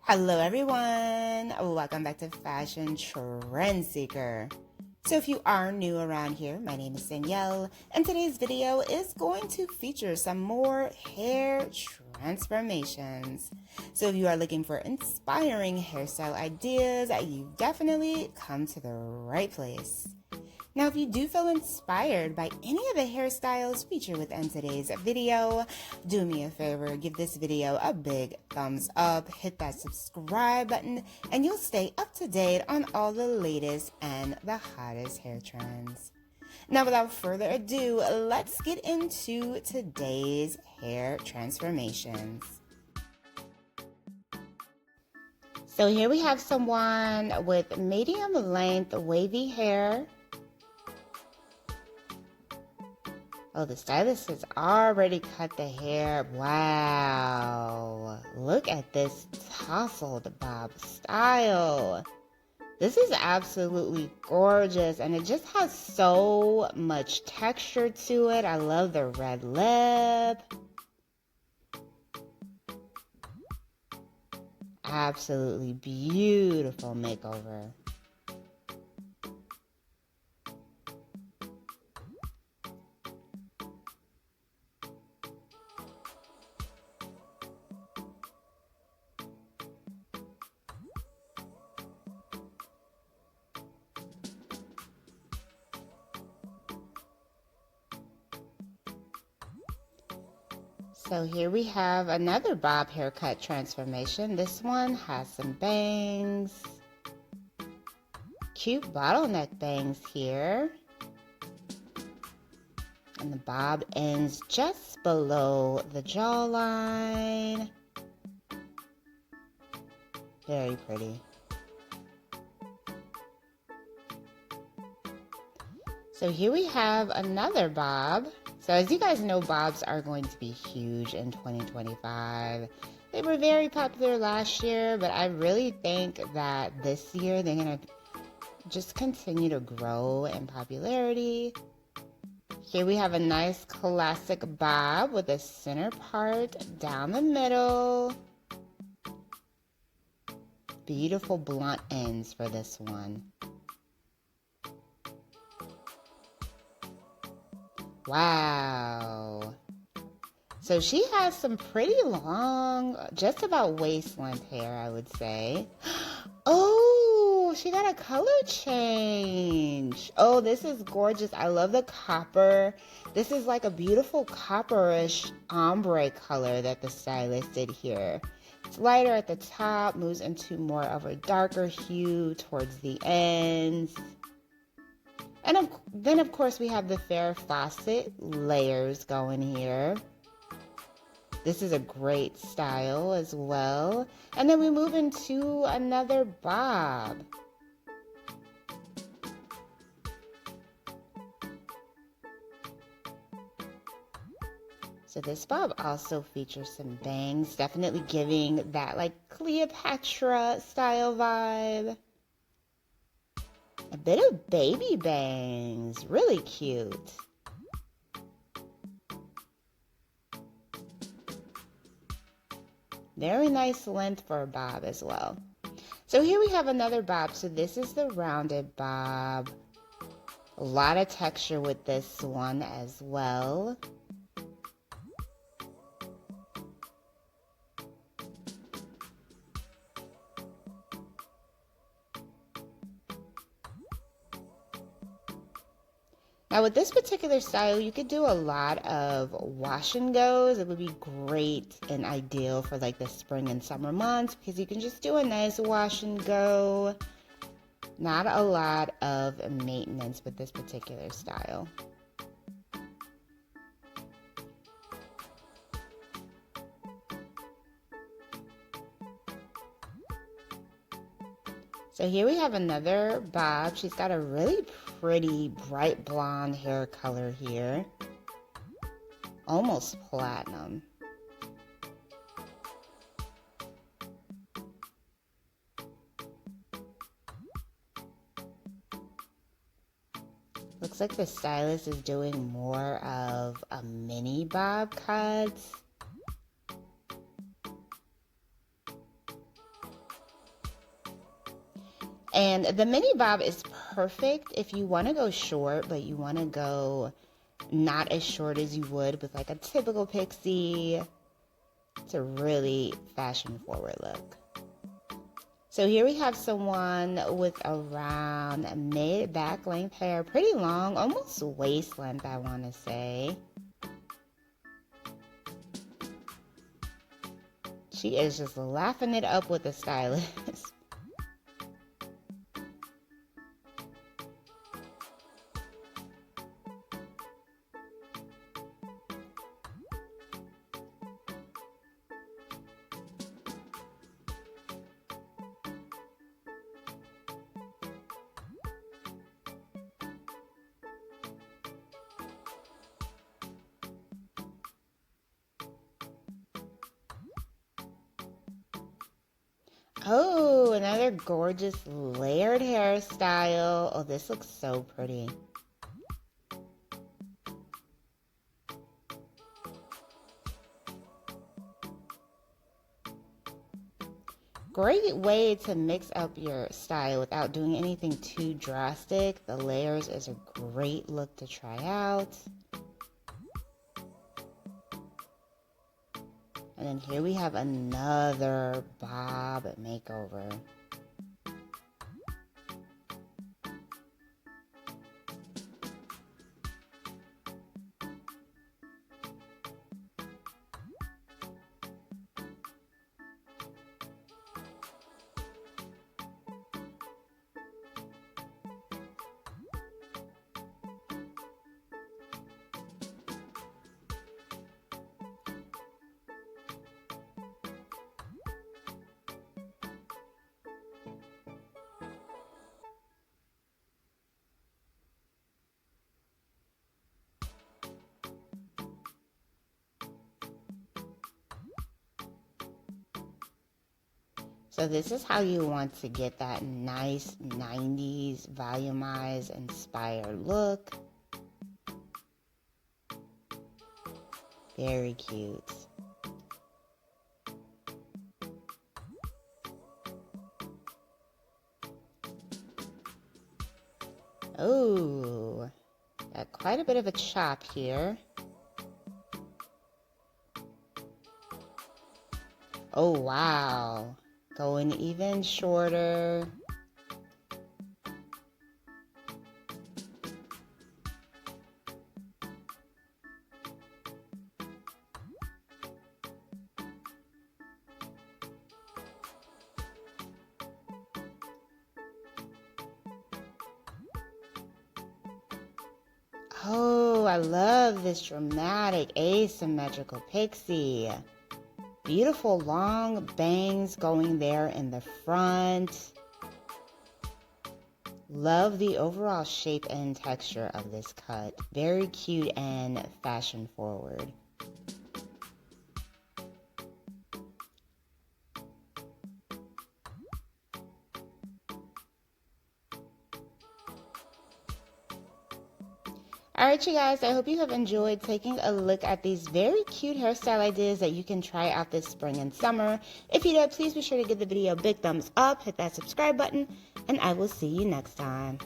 Hello everyone, welcome back to Fashion Trend Seeker. So if you are new around here, my name is Danielle, and today's video is going to feature some more hair transformations. So if you are looking for inspiring hairstyle ideas, you've definitely come to the right place. Now, if you do feel inspired by any of the hairstyles featured within today's video, do me a favor, give this video a big thumbs up, hit that subscribe button, and you'll stay up to date on all the latest and the hottest hair trends. Now, without further ado, let's get into today's hair transformations. So here we have someone with medium length wavy hair. Oh, the stylist has already cut the hair. Wow. Look at this tousled bob style. This is absolutely gorgeous, and it just has so much texture to it. I love the red lip. Absolutely beautiful makeover. So here we have another bob haircut transformation. This one has some bangs. Cute bottleneck bangs here. And the bob ends just below the jawline. Very pretty. So here we have another bob. So as you guys know, bobs are going to be huge in 2025. They were very popular last year, but I really think that this year they're going to just continue to grow in popularity. Here we have a nice classic bob with a center part down the middle. Beautiful blunt ends for this one. Wow. So she has some pretty long, just about waist length hair, I would say. Oh, she got a color change. Oh, this is gorgeous. I love the copper. This is like a beautiful copperish ombre color that the stylist did here. It's lighter at the top, moves into more of a darker hue towards the ends. And then, of course, we have the fair faucet layers going here. This is a great style as well. And then we move into another bob. So this bob also features some bangs, definitely giving that like Cleopatra style vibe. A bit of baby bangs, really cute. Very nice length for a bob as well. So here we have another bob. So this is the rounded bob. A lot of texture with this one as well. Now with this particular style, you could do a lot of wash and goes. It would be great and ideal for like the spring and summer months because you can just do a nice wash and go. Not a lot of maintenance with this particular style. So here we have another bob. She's got a really pretty bright blonde hair color here. Almost platinum. Looks like the stylist is doing more of a mini bob cut. And the mini bob is perfect if you want to go short, but you want to go not as short as you would with like a typical pixie. It's a really fashion forward look. So here we have someone with around mid back length hair, pretty long, almost waist length, I want to say. She is just laughing it up with the stylist. Oh, another gorgeous layered hairstyle. Oh, this looks so pretty. Great way to mix up your style without doing anything too drastic. The layers is a great look to try out. And then here we have another bob makeover. So this is how you want to get that nice 90s volumized inspired look. Very cute. Oh, got quite a bit of a chop here. Oh, wow. Going even shorter. Oh, I love this dramatic asymmetrical pixie. Beautiful long bangs going there in the front. Love the overall shape and texture of this cut. Very cute and fashion forward. Alright, you guys, I hope you have enjoyed taking a look at these very cute hairstyle ideas that you can try out this spring and summer. If you did, please be sure to give the video a big thumbs up, hit that subscribe button, and I will see you next time.